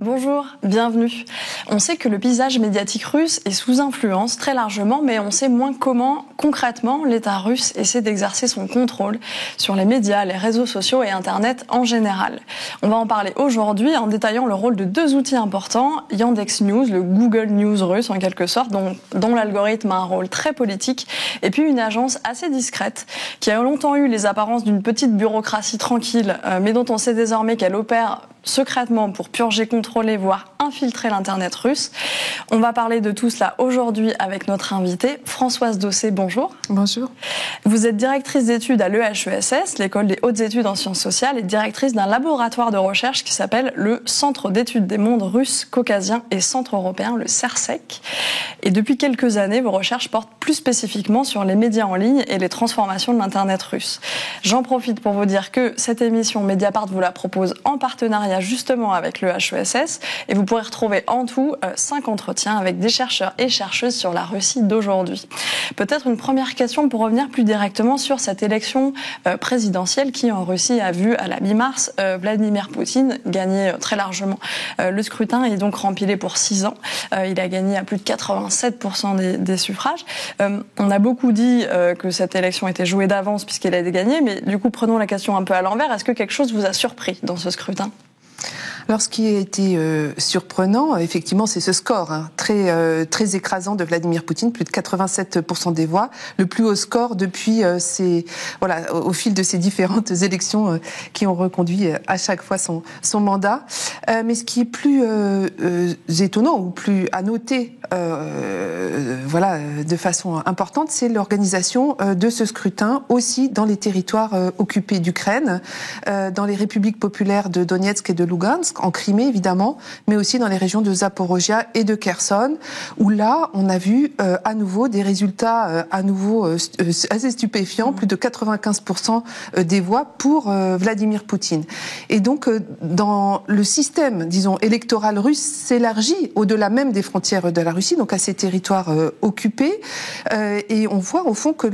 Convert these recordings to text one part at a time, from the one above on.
Bonjour, bienvenue. On sait que le paysage médiatique russe est sous influence très largement, mais on sait moins comment, concrètement, l'État russe essaie d'exercer son contrôle sur les médias, les réseaux sociaux et Internet en général. On va en parler aujourd'hui en détaillant le rôle de deux outils importants, Yandex News, le Google News russe en quelque sorte, dont l'algorithme a un rôle très politique, et puis une agence assez discrète qui a longtemps eu les apparences d'une petite bureaucratie tranquille, mais dont on sait désormais qu'elle opère secrètement pour purger, contrôler, voire infiltrer l'Internet russe. On va parler de tout cela aujourd'hui avec notre invitée, Françoise Dossé. Bonjour. Bonjour. Vous êtes directrice d'études à l'EHESS, l'école des hautes études en sciences sociales, et directrice d'un laboratoire de recherche qui s'appelle le Centre d'études des mondes russes, caucasiens et centre-européens, le CERSEC. Et depuis quelques années, vos recherches portent plus spécifiquement sur les médias en ligne et les transformations de l'Internet russe. J'en profite pour vous dire que cette émission Mediapart vous la propose en partenariat justement avec le HESS, et vous pourrez retrouver en tout 5 entretiens avec des chercheurs et chercheuses sur la Russie d'aujourd'hui. Peut-être une première question pour revenir plus directement sur cette élection présidentielle qui en Russie a vu à la mi-mars Vladimir Poutine gagner très largement le scrutin et donc rempilé pour 6 ans. Il a gagné à plus de 87% des suffrages. On a beaucoup dit que cette élection était jouée d'avance puisqu'elle a été gagnée, mais du coup prenons la question un peu à l'envers. Est-ce que quelque chose vous a surpris dans ce scrutin ? Alors, ce qui a été surprenant, effectivement, c'est ce score très écrasant de Vladimir Poutine, plus de 87% des voix, le plus haut score depuis au fil de ces différentes élections qui ont reconduit à chaque fois son mandat. Mais ce qui est plus étonnant ou plus à noter, de façon importante, c'est l'organisation de ce scrutin aussi dans les territoires occupés d'Ukraine, dans les républiques populaires de Donetsk et de Lugansk, en Crimée évidemment, mais aussi dans les régions de Zaporozhia et de Kherson, où là on a vu à nouveau des résultats assez stupéfiants, plus de 95% des voix pour Vladimir Poutine. Et donc dans le système, disons, électoral russe s'élargit au-delà même des frontières de la Russie, donc à ces territoires occupés, et on voit au fond que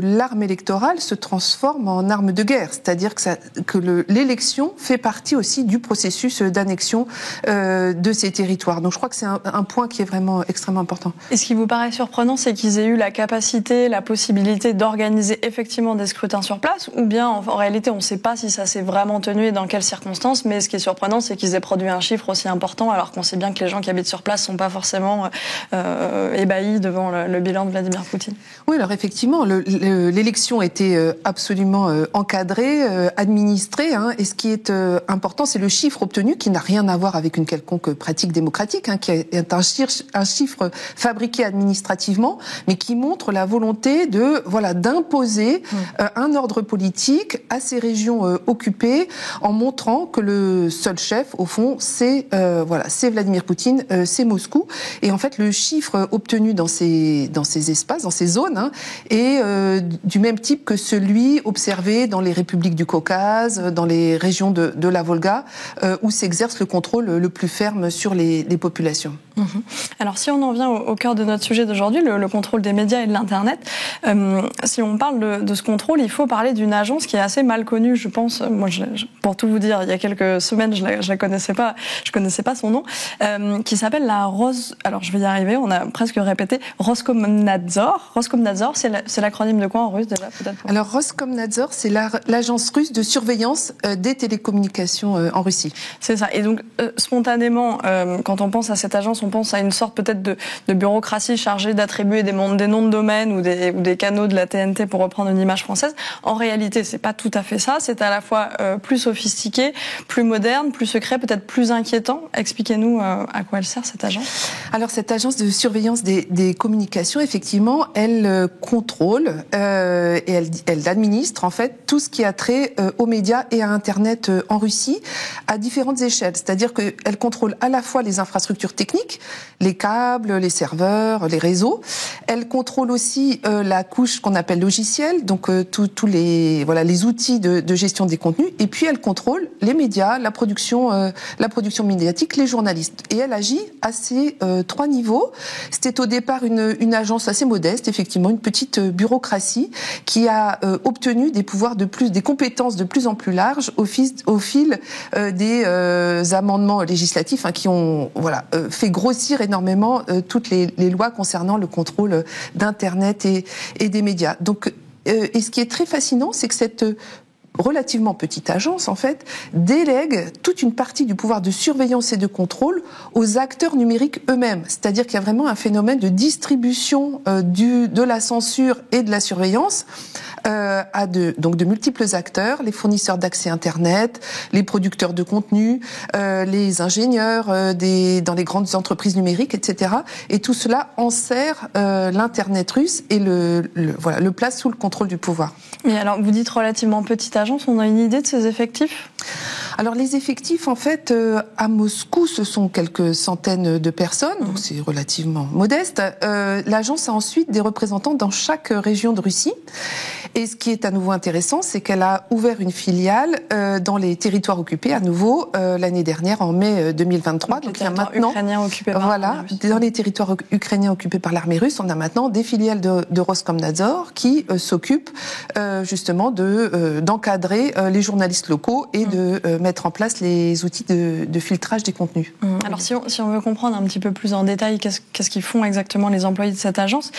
l'arme électorale se transforme en arme de guerre, c'est-à-dire que l'élection fait partie aussi du processus d'annexion de ces territoires. Donc je crois que c'est un point qui est vraiment extrêmement important. Et ce qui vous paraît surprenant, c'est qu'ils aient eu la capacité, la possibilité d'organiser effectivement des scrutins sur place, ou bien en réalité on ne sait pas si ça s'est vraiment tenu et dans quelles circonstances, mais ce qui est surprenant, c'est qu'ils aient produit un chiffre aussi important, alors qu'on sait bien que les gens qui habitent sur place ne sont pas forcément ébahis devant le bilan de Vladimir Poutine. Oui, alors effectivement, l'élection était absolument encadrée, administrée, et ce qui est important, c'est le chiffre obtenu, qui n'a rien à voir avec une quelconque pratique démocratique, qui est un chiffre fabriqué administrativement, mais qui montre la volonté d'imposer un ordre politique à ces régions occupées, en montrant que le seul chef, au fond, c'est Vladimir Poutine, c'est Moscou. Et en fait, le chiffre obtenu dans ces espaces, dans ces zones, est du même type que celui observé dans les républiques du Caucase, dans les régions de la Volga, où s'exerce le contrôle le plus ferme sur les populations. Alors si on en vient au cœur de notre sujet d'aujourd'hui, le contrôle des médias et de l'Internet, si on parle de ce contrôle, il faut parler d'une agence qui est assez mal connue, je pense. Moi, pour tout vous dire, il y a quelques semaines, je la connaissais pas son nom, qui s'appelle alors je vais y arriver, on a presque répété, Roskomnadzor. Roskomnadzor, c'est l'acronyme de quoi en russe déjà, peut-être? Alors Roskomnadzor, c'est l'agence russe de surveillance des télécommunications en Russie. C'est ça. Et donc spontanément, quand on pense à cette agence, on pense à une sorte peut-être de bureaucratie chargée d'attribuer des noms de domaine ou des canaux de la TNT, pour reprendre une image française. En réalité, c'est pas tout à fait ça. C'est à la fois plus sophistiqué, plus moderne, plus secret, peut-être plus inquiétant. Expliquez-nous à quoi elle sert cette agence. Alors cette agence de surveillance des communications, effectivement, elle contrôle et elle administre en fait tout ce qui a trait aux médias et à Internet en Russie à différentes échelles. C'est-à-dire qu'elle contrôle à la fois les infrastructures techniques, les câbles, les serveurs, les réseaux. Elle contrôle aussi la couche qu'on appelle logicielle, donc tous les outils de gestion des contenus. Et puis elle contrôle les médias, la production médiatique, les journalistes. Et elle agit à ces 3 niveaux. C'était au départ une agence assez modeste, effectivement, une petite bureaucratie qui a obtenu des pouvoirs des compétences de plus en plus larges au fil des amendements législatifs qui ont fait grossir énormément toutes les lois concernant le contrôle d'Internet et des médias. Donc, et ce qui est très fascinant, c'est que cette relativement petite agence, en fait, délègue toute une partie du pouvoir de surveillance et de contrôle aux acteurs numériques eux-mêmes. C'est-à-dire qu'il y a vraiment un phénomène de distribution de la censure et de la surveillance donc de multiples acteurs, les fournisseurs d'accès Internet, les producteurs de contenu, les ingénieurs dans les grandes entreprises numériques, etc. Et tout cela enserre l'Internet russe et le place sous le contrôle du pouvoir. Mais alors, vous dites relativement petite agence, on a une idée de ses effectifs ? Alors les effectifs, en fait, à Moscou, ce sont quelques centaines de personnes, donc c'est relativement modeste. L'agence a ensuite des représentants dans chaque région de Russie. Et ce qui est à nouveau intéressant, c'est qu'elle a ouvert une filiale dans les territoires occupés, à nouveau, l'année dernière, en mai 2023. Donc il y a maintenant, ukrainiens occupés par l'armée russe. Dans les territoires ukrainiens occupés par l'armée russe, on a maintenant des filiales de Roskomnadzor qui s'occupent justement d'encadrer les journalistes locaux et de mettre en place les outils de filtrage des contenus. Alors si on veut comprendre un petit peu plus en détail qu'est-ce qu'ils font exactement les employés de cette agence,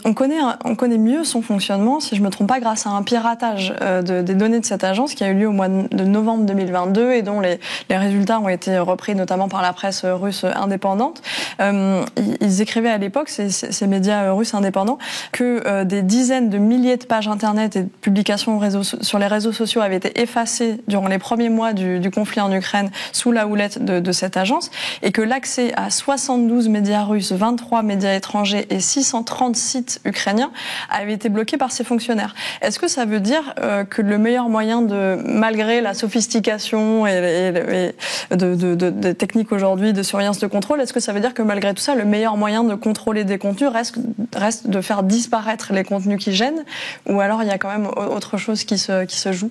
on connaît mieux son fonctionnement, si je me trompe pas, grâce à un piratage des données de cette agence qui a eu lieu au mois de novembre 2022 et dont les résultats ont été repris notamment par la presse russe indépendante. Ils écrivaient à l'époque, ces médias russes indépendants, que des dizaines de milliers de pages internet et de publications sur les réseaux sociaux avaient été effacées durant les premiers mois du conflit en Ukraine sous la houlette de cette agence, et que l'accès à 72 médias russes, 23 médias étrangers et 630 sites ukrainiens avait été bloqué par ces fonctionnaires. Est-ce que ça veut dire que le meilleur moyen malgré la sophistication et de techniques aujourd'hui de surveillance de contrôle, est-ce que ça veut dire que malgré tout ça, le meilleur moyen de contrôler des contenus reste de faire disparaître les contenus qui gênent, ou alors il y a quand même autre chose qui se joue ?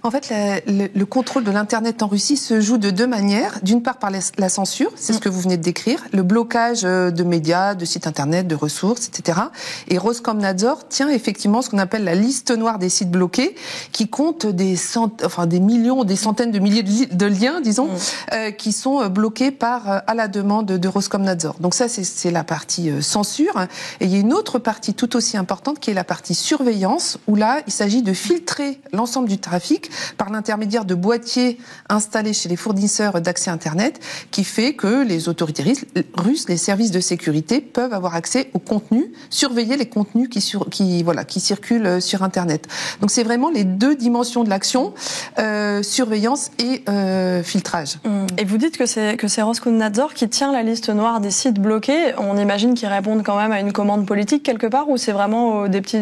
En fait, le contrôle de l'Internet en Russie se joue de deux manières. D'une part, par la censure, c'est ce que vous venez de décrire, le blocage de médias, de sites Internet, de ressources, etc. Et Roskomnadzor tient effectivement ce qu'on appelle la liste noire des sites bloqués, qui compte des millions, des centaines de milliers de liens, disons, qui sont bloqués à la demande de Roskomnadzor. Donc ça, c'est la partie censure. Et il y a une autre partie tout aussi importante qui est la partie surveillance, où là, il s'agit de filtrer l'ensemble du trafic par l'intermédiaire de boîtiers installés chez les fournisseurs d'accès Internet, qui fait que les autorités russes, les services de sécurité, peuvent avoir accès aux contenus, surveiller les contenus qui circulent sur Internet. Donc c'est vraiment les deux dimensions de l'action, surveillance et filtrage. Et vous dites que c'est Roskomnadzor qui tient la liste noire des sites bloqués. On imagine qu'ils répondent quand même à une commande politique quelque part, ou c'est vraiment des petits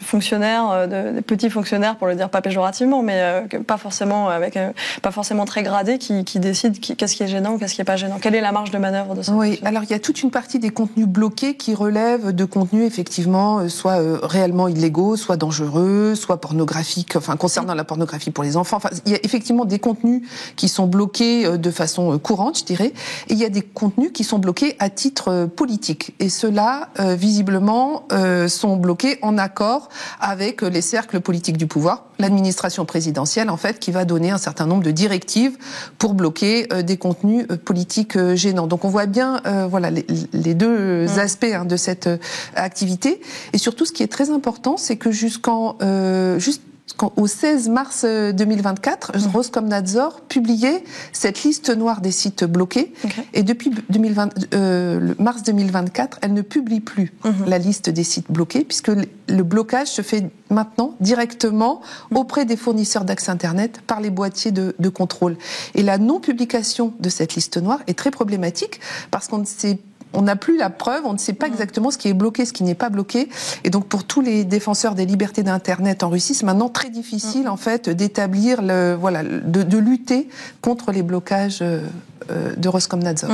fonctionnaires, des petits fonctionnaires, pour le dire pas péjorativement, mais pas forcément très gradés, qui décident qu'est-ce qui est gênant ou qu'est-ce qui est pas gênant. Quelle est la marge de manœuvre de ça ? Oui, alors il y a toute une partie des contenus bloqués qui relèvent de contenus effectivement soit réellement illégaux, soit dangereux, soit pornographiques, concernant la pornographie pour les enfants. Il y a effectivement des contenus qui sont bloqués de façon courante, je dirais, et il y a des contenus qui sont bloqués à titre politique. Et ceux-là, visiblement, sont bloqués en accord avec les cercles politiques du pouvoir, l'administration présidentielle, en fait, qui va donner un certain nombre de directives pour bloquer des contenus politiques gênants. Donc on voit bien les deux aspects de cette activité. Et surtout, ce qui est très important, c'est que jusqu'au 16 mars 2024, Roskomnadzor publiait cette liste noire des sites bloqués. Okay. Et depuis mars 2024, elle ne publie plus la liste des sites bloqués, puisque le blocage se fait maintenant directement auprès des fournisseurs d'accès Internet par les boîtiers de contrôle. Et la non-publication de cette liste noire est très problématique, parce on n'a plus la preuve, on ne sait pas exactement ce qui est bloqué, ce qui n'est pas bloqué. Et donc, pour tous les défenseurs des libertés d'Internet en Russie, c'est maintenant très difficile, en fait, d'établir de lutter contre les blocages de Roskomnadzor.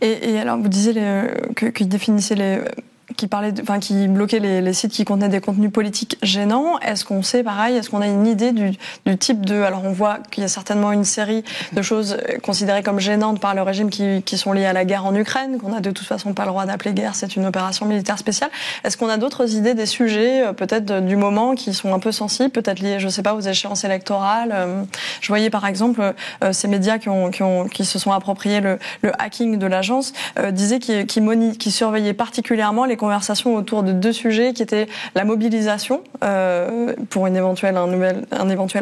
Et alors, vous disiez qu'ils définissaient qui bloquait les sites qui contenaient des contenus politiques gênants. Est-ce qu'on sait, pareil, est-ce qu'on a une idée du type de... Alors on voit qu'il y a certainement une série de choses considérées comme gênantes par le régime qui sont liées à la guerre en Ukraine, qu'on n'a de toute façon pas le droit d'appeler guerre, c'est une opération militaire spéciale. Est-ce qu'on a d'autres idées des sujets, peut-être du moment, qui sont un peu sensibles, peut-être liés, je sais pas, aux échéances électorales? Je voyais par exemple ces médias qui se sont appropriés le hacking de l'agence, disaient qu'ils surveillaient particulièrement les conversations autour de deux sujets qui étaient la mobilisation pour un éventuel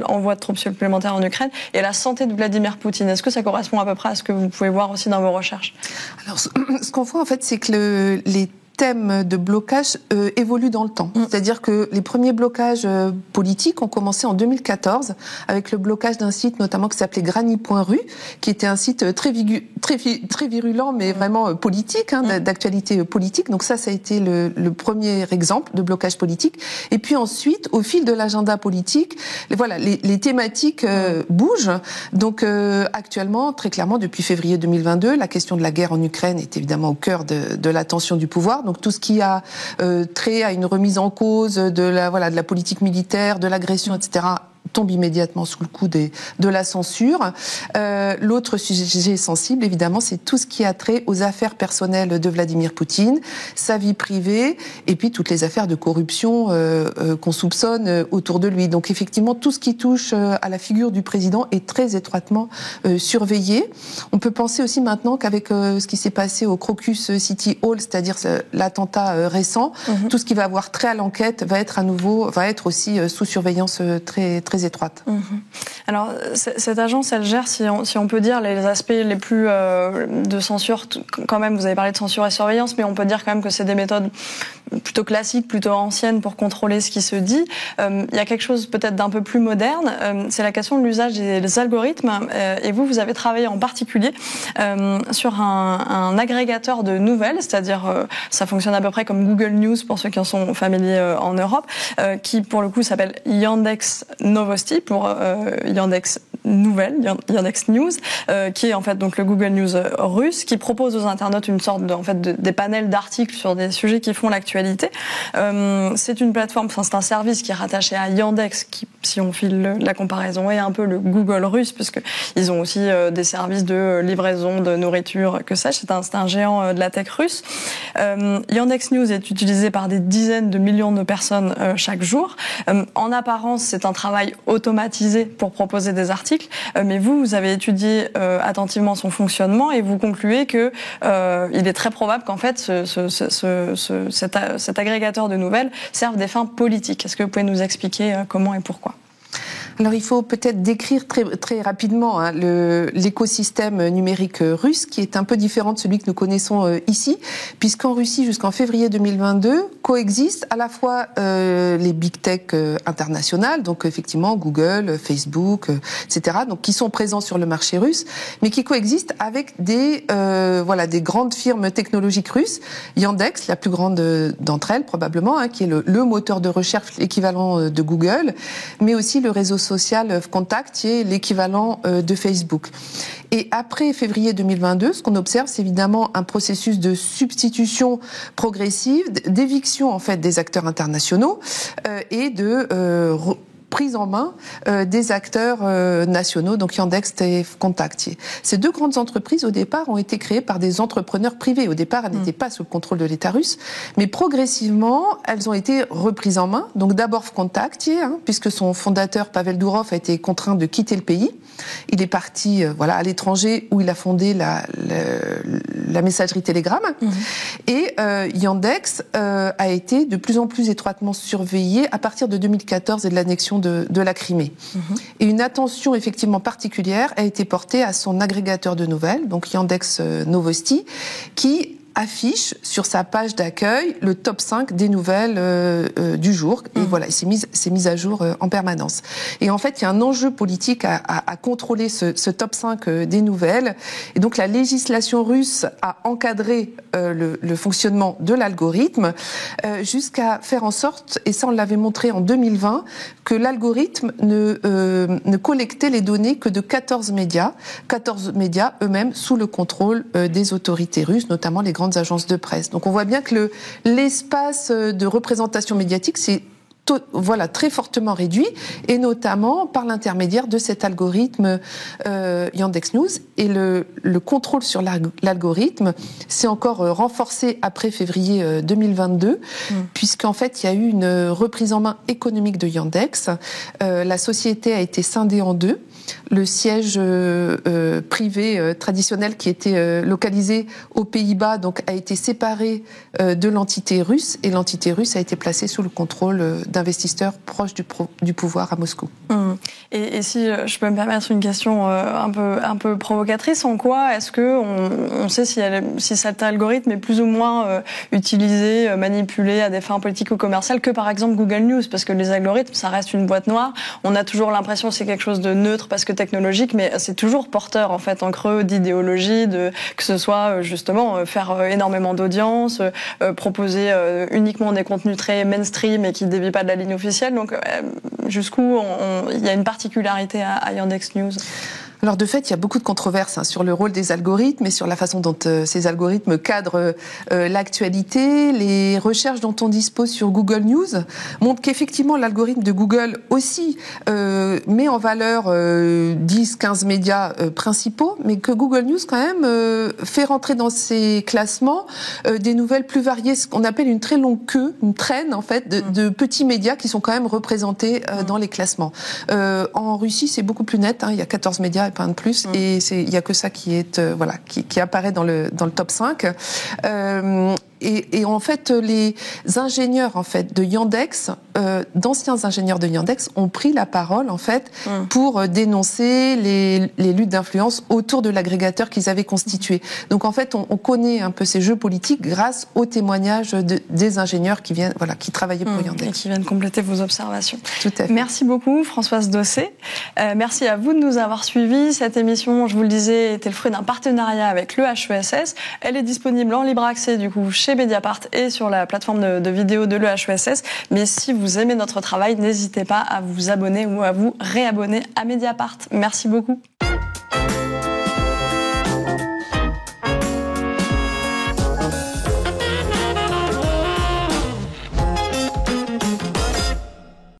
envoi de troupes supplémentaires en Ukraine et la santé de Vladimir Poutine. Est-ce que ça correspond à peu près à ce que vous pouvez voir aussi dans vos recherches? Alors, ce qu'on voit en fait, c'est que les thèmes de blocage évoluent dans le temps. C'est-à-dire que les premiers blocages politiques ont commencé en 2014 avec le blocage d'un site notamment qui s'appelait Granny.ru, qui était un site très virulent mais vraiment politique, d'actualité politique. Donc ça a été le premier exemple de blocage politique. Et puis ensuite, au fil de l'agenda politique, les thématiques bougent. Donc actuellement, très clairement, depuis février 2022, la question de la guerre en Ukraine est évidemment au cœur de l'attention du pouvoir. Donc tout ce qui a trait à une remise en cause de la politique militaire, de l'agression, etc., tombe immédiatement sous le coup de la censure. L'autre sujet sensible, évidemment, c'est tout ce qui a trait aux affaires personnelles de Vladimir Poutine, sa vie privée, et puis toutes les affaires de corruption qu'on soupçonne autour de lui. Donc effectivement, tout ce qui touche à la figure du président est très étroitement surveillé. On peut penser aussi maintenant qu'avec ce qui s'est passé au Crocus City Hall, c'est-à-dire l'attentat récent, tout ce qui va avoir trait à l'enquête va être aussi sous surveillance très étroite. Alors, cette agence, elle gère, si on peut dire, les aspects les plus de censure, quand même, vous avez parlé de censure et surveillance, mais on peut dire quand même que c'est des méthodes plutôt classiques, plutôt anciennes pour contrôler ce qui se dit. Il y a quelque chose peut-être d'un peu plus moderne, c'est la question de l'usage des algorithmes, et vous avez travaillé en particulier sur un agrégateur de nouvelles, c'est-à-dire, ça fonctionne à peu près comme Google News, pour ceux qui en sont familiers en Europe, qui pour le coup s'appelle Yandex Novosti pour Yandex Nouvelles, Yandex News, qui est en fait donc le Google News russe, qui propose aux internautes une sorte des panels d'articles sur des sujets qui font l'actualité. C'est une plateforme, c'est un service qui est rattaché à Yandex, qui, si on file la comparaison, est un peu le Google russe, puisque ils ont aussi des services de livraison de nourriture, que sais-je. C'est un géant de la tech russe. Yandex News est utilisé par des dizaines de millions de personnes chaque jour. En apparence, c'est un travail automatisé pour proposer des articles, mais vous avez étudié attentivement son fonctionnement et vous concluez que il est très probable qu'en fait cet agrégateur de nouvelles serve des fins politiques. Est-ce que vous pouvez nous expliquer comment et pourquoi ? Alors il faut peut-être décrire très rapidement l'écosystème numérique russe, qui est un peu différent de celui que nous connaissons ici, puisqu'en Russie, jusqu'en février 2022, coexistent à la fois les big tech internationales, donc effectivement Google, Facebook, etc., donc qui sont présents sur le marché russe, mais qui coexistent avec des grandes firmes technologiques russes. Yandex, la plus grande d'entre elles probablement, qui est le moteur de recherche équivalent de Google, mais aussi le réseau social Contact, qui est l'équivalent de Facebook. Et après février 2022, ce qu'on observe, c'est évidemment un processus de substitution progressive, d'éviction en fait des acteurs internationaux et de prise en main des acteurs nationaux, donc Yandex et Contact. Ces deux grandes entreprises, au départ, ont été créées par des entrepreneurs privés. Au départ, elles n'étaient pas sous le contrôle de l'État russe, mais progressivement, elles ont été reprises en main. Donc d'abord Contact, puisque son fondateur, Pavel Durov, a été contraint de quitter le pays. Il est parti à l'étranger, où il a fondé la messagerie Telegram. Et Yandex a été de plus en plus étroitement surveillé à partir de 2014 et de l'annexion de la Crimée. Et une attention effectivement particulière a été portée à son agrégateur de nouvelles, donc Yandex Novosti, qui affiche sur sa page d'accueil le top 5 des nouvelles du jour. Et voilà, c'est mis à jour en permanence. Et en fait, il y a un enjeu politique à contrôler ce top 5 des nouvelles. Et donc, la législation russe a encadré le fonctionnement de l'algorithme jusqu'à faire en sorte, et ça on l'avait montré en 2020, que l'algorithme ne collectait les données que de 14 médias eux-mêmes sous le contrôle des autorités russes, notamment les grandes agences de presse. Donc on voit bien que l'espace de représentation médiatique, c'est très fortement réduit, et notamment par l'intermédiaire de cet algorithme Yandex News. Et le contrôle sur l'algorithme s'est encore renforcé après février 2022, puisqu'en fait, il y a eu une reprise en main économique de Yandex. La société a été scindée en deux. Le siège privé traditionnel qui était localisé aux Pays-Bas donc a été séparé de l'entité russe, et l'entité russe a été placée sous le contrôle d'investisseurs proches du pouvoir à Moscou. Et si je peux me permettre une question un peu provocatrice, en quoi est-ce que on sait si cet algorithme est plus ou moins utilisé, manipulé à des fins politiques ou commerciales que par exemple Google News, parce que les algorithmes ça reste une boîte noire, on a toujours l'impression que c'est quelque chose de neutre parce que technologique, mais c'est toujours porteur en fait en creux d'idéologie, que ce soit justement faire énormément d'audience, proposer uniquement des contenus très mainstream et qui ne dévient pas de la ligne officielle. Donc jusqu'où il y a une particularité à Yandex News? Alors de fait, il y a beaucoup de controverses sur le rôle des algorithmes et sur la façon dont ces algorithmes cadrent l'actualité. Les recherches dont on dispose sur Google News montrent qu'effectivement l'algorithme de Google aussi met en valeur 10-15 médias principaux, mais que Google News quand même fait rentrer dans ses classements des nouvelles plus variées, ce qu'on appelle une très longue queue, une traîne en fait de petits médias qui sont quand même représentés dans les classements. En Russie, c'est beaucoup plus net, il y a 14 médias et pas de plus, et il y a que ça qui est qui apparaît dans le top 5. Et en fait, les ingénieurs en fait de Yandex, d'anciens ingénieurs de Yandex, ont pris la parole en fait pour dénoncer les luttes d'influence autour de l'agrégateur qu'ils avaient constitué. Donc en fait, on connaît un peu ces jeux politiques grâce aux témoignages des ingénieurs qui viennent, qui travaillaient pour Yandex et qui viennent compléter vos observations. Tout à fait. Merci beaucoup, Françoise Dossé. Merci à vous de nous avoir suivis. Cette émission, je vous le disais, était le fruit d'un partenariat avec le HESS. Elle est disponible en libre accès du coup chez Mediapart et sur la plateforme de vidéo de l'EHESS. Mais si vous aimez notre travail, n'hésitez pas à vous abonner ou à vous réabonner à Mediapart. Merci beaucoup.